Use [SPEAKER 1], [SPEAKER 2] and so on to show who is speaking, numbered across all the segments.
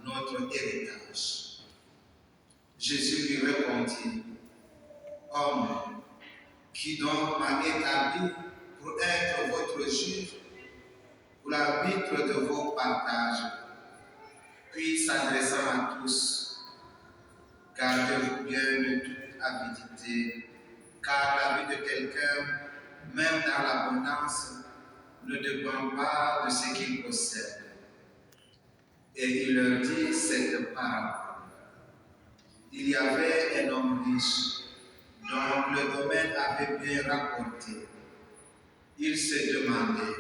[SPEAKER 1] notre héritage. Jésus lui répondit, homme, qui donc m'a établi pour être votre juge, pour l'arbitre de vos partages. Puis s'adressant à tous, gardez-vous bien de toute avidité, car la vie de quelqu'un, même dans l'abondance, ne dépend pas de ce qu'il possède. Et il leur dit cette parabole. Il y avait un homme riche dont le domaine avait bien rapporté. Il se demandait,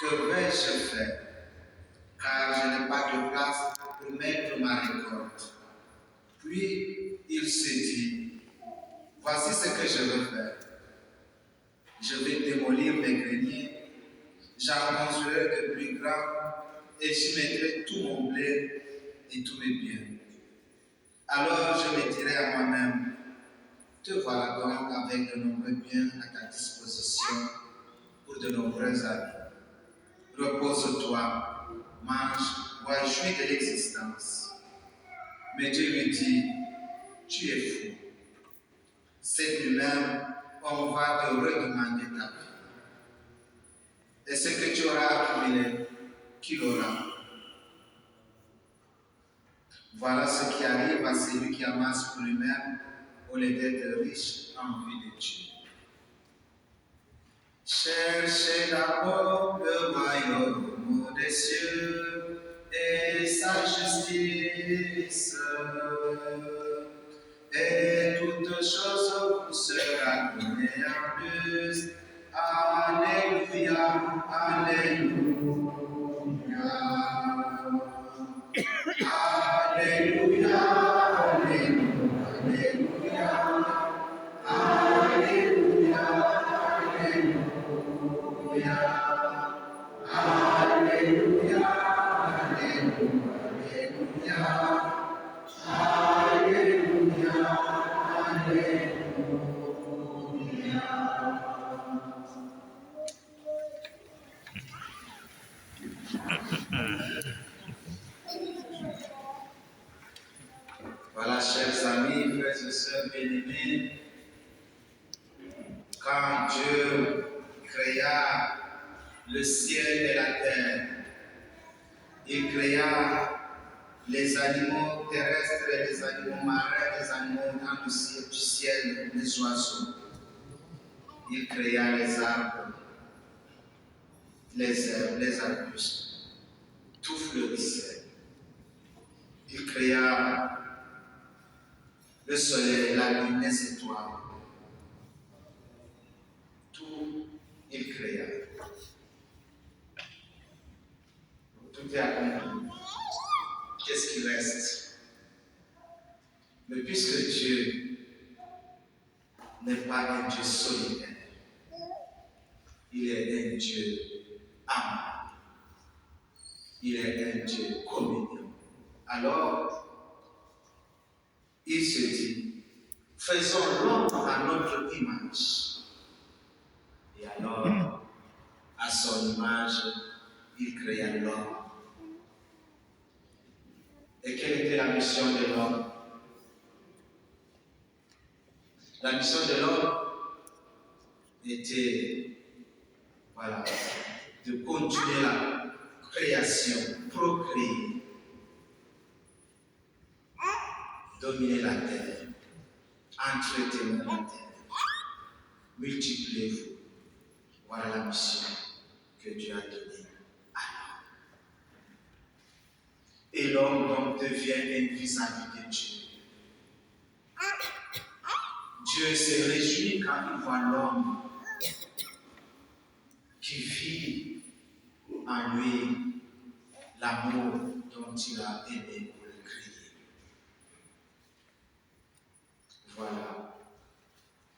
[SPEAKER 1] que vais-je faire, car je n'ai pas de place pour mettre ma récolte. Puis il se dit, voici ce que je veux faire. Je vais démolir mes greniers, j'en construirai de plus grands et j'y mettrai tout mon blé et tous mes biens. Alors je me dirai à moi-même, te voilà donc avec de nombreux biens à ta disposition pour de nombreuses années. Repose-toi, mange, bois, jouis de l'existence. Mais Dieu lui dit, tu es fou. Cette nuit-même, on va te redemander ta vie. Et ce que tu auras accumulé, qui l'aura? Voilà ce qui arrive à celui qui amasse pour lui-même au lieu d'être riche en vue de Dieu. Cherchez d'abord le royaume des cieux et sa justice, et toute chose vous sera donnée en plus. Alléluia, Alléluia. Alléluia, Alléluia, Alléluia, Alléluia, Alléluia, Alléluia, Alléluia, Alléluia. Voilà, chers amis, frères et sœurs bien-aimés, quand Dieu créa le ciel et la terre, il créa les animaux terrestres, les animaux marins, les animaux dans le ciel, du ciel, les oiseaux. Il créa les arbres, les herbes, les arbustes, tout fleurissait. Il créa le soleil, la lune, les étoiles. Tout, il créa. Tout est accompli. Qu'est-ce qui reste? Mais puisque Dieu n'est pas un Dieu solitaire, il est un Dieu amant. Il est un Dieu communion. Alors, il se dit, faisons l'homme à notre image. Et alors, à son image, il créa l'homme. Et quelle était la mission de l'homme? La mission de l'homme était, voilà, de continuer la création, procréer, dominer la terre, entretenir la terre, multipliez-vous. Voilà la mission que Dieu a donnée à l'homme. Et l'homme donc devient un vis-à-vis de Dieu. Dieu se réjouit quand il voit l'homme qui vit en lui l'amour dont il a aimé pour le créer. Voilà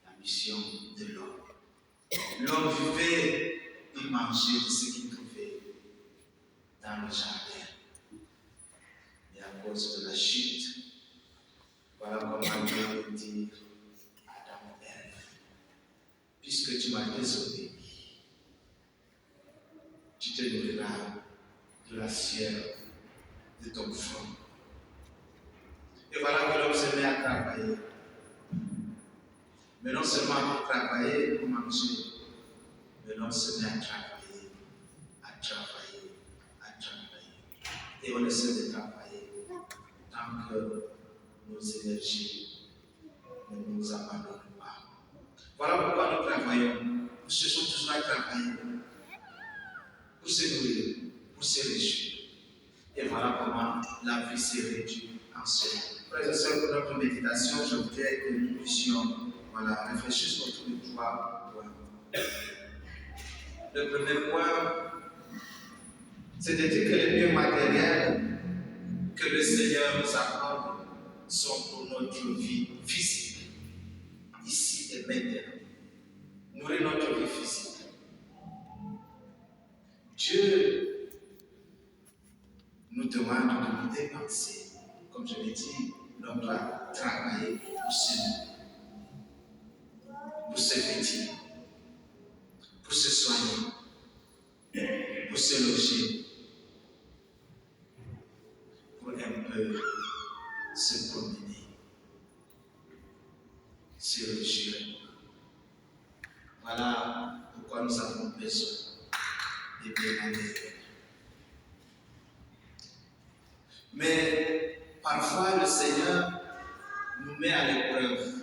[SPEAKER 1] la mission de l'homme. L'homme vivait, il mangeait de ce qu'il trouvait dans le jardin. Et à cause de la chute, voilà comment Dieu veut dire Adam et Ève, puisque tu m'as désobéi, tu te nourriras de la sueur travailler. Mais non seulement pour travailler, pour manger, mais non se met à travailler, à travailler, à travailler. Et on essaie de travailler tant que nos énergies ne nous abandonnent pas. Voilà pourquoi nous travaillons. Nous cherchons toujours à travailler pour se nourrir, pour se réjouir. Et voilà comment la vie s'est réduite en cela. Frères et sœurs, pour notre méditation, je voudrais que nous puissions réfléchir autour de 3 points. Le premier point, c'est de dire que les biens matériels que le Seigneur nous accorde sont pour notre vie physique, ici et maintenant. Nourrir notre vie physique. Dieu nous demande de nous dépenser. Comme je l'ai dit, l'homme doit travailler pour se vêtir, pour se soigner, pour se loger, pour un peu se promener, se réjouir. Voilà pourquoi nous avons besoin des biens matériels. Mais parfois le Seigneur nous met à l'épreuve.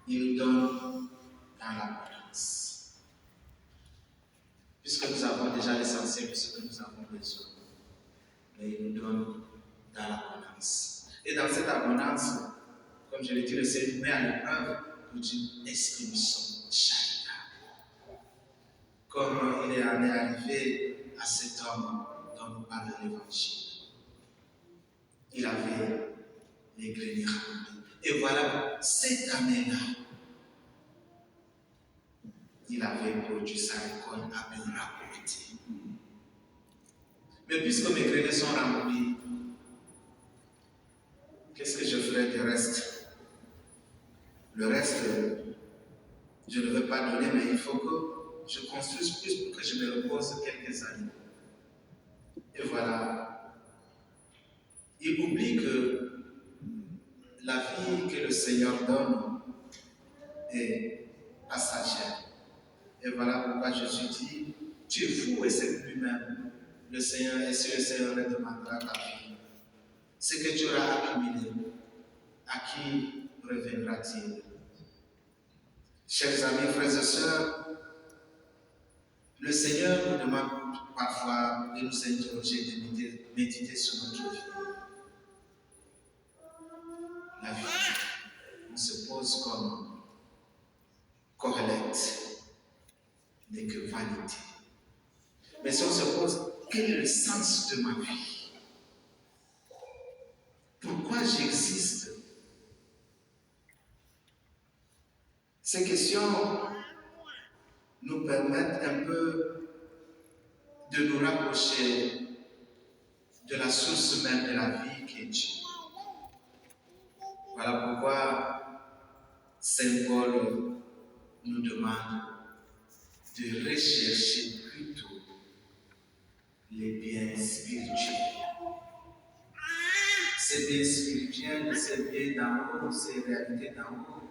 [SPEAKER 1] Il nous donne dans l'abondance. Puisque nous avons déjà l'essentiel de ce que nous avons besoin. Mais il nous donne dans l'abondance. Et dans cette abondance, comme je l'ai dit, le Seigneur nous met à l'épreuve pour dire, est-ce que nous sommes charitables? Comme il est arrivé à cet homme dont nous parle l'Évangile. Il avait les greniers remplis. Et voilà, cette année-là, il avait produit sa récolte à bien rapporter. Mais puisque mes greniers sont remplis, qu'est-ce que je ferai du reste? Le reste, je ne veux pas donner, mais il faut que je construise plus pour que je me repose quelques années. Et voilà. Il oublie que la vie que le Seigneur donne est passagère. Et voilà pourquoi Jésus dit, tu es fou et c'est lui-même. Le Seigneur, et si le Seigneur te demandera ta vie, ce que tu auras accumulé, à qui reviendra-t-il? Chers amis, frères et sœurs, le Seigneur nous demande parfois de nous interroger, de méditer sur notre vie. La vie, on se pose comme corrélate, n'est que vanité. Mais si on se pose, quel est le sens de ma vie? Pourquoi j'existe? Ces questions nous permettent un peu de nous rapprocher de la source même de la vie qui est Dieu. Voilà pourquoi Saint Paul nous demande de rechercher plutôt les biens spirituels. Ces biens spirituels, ces biens d'en haut, ces réalités d'en haut,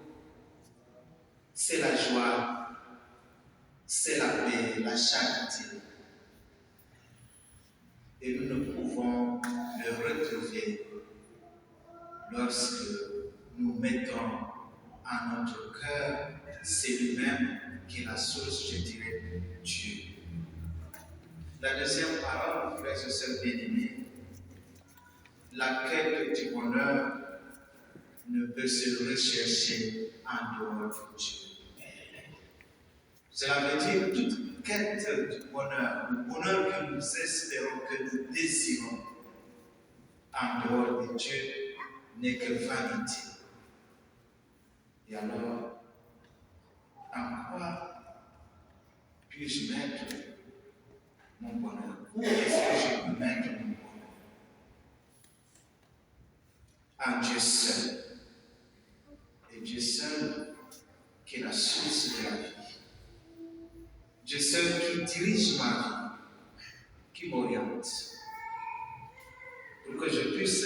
[SPEAKER 1] c'est la joie, c'est la paix, la charité. Et nous ne pouvons le retrouver lorsque nous mettons en notre cœur, c'est lui-même qui est la source, je dirais, Dieu. La deuxième parole, frères et sœurs bien-aimés, la quête du bonheur ne peut se rechercher en dehors de Dieu. Cela veut dire toute quête du bonheur, le bonheur que nous espérons, que nous désirons, en dehors de Dieu, n'est que vanité. Et alors, en quoi puis-je mettre mon bonheur? Où est-ce que je peux mettre mon bonheur? En Dieu seul. Et Dieu seul qui est la source de la vie. Dieu seul qui dirige ma vie, qui m'oriente, pour que je puisse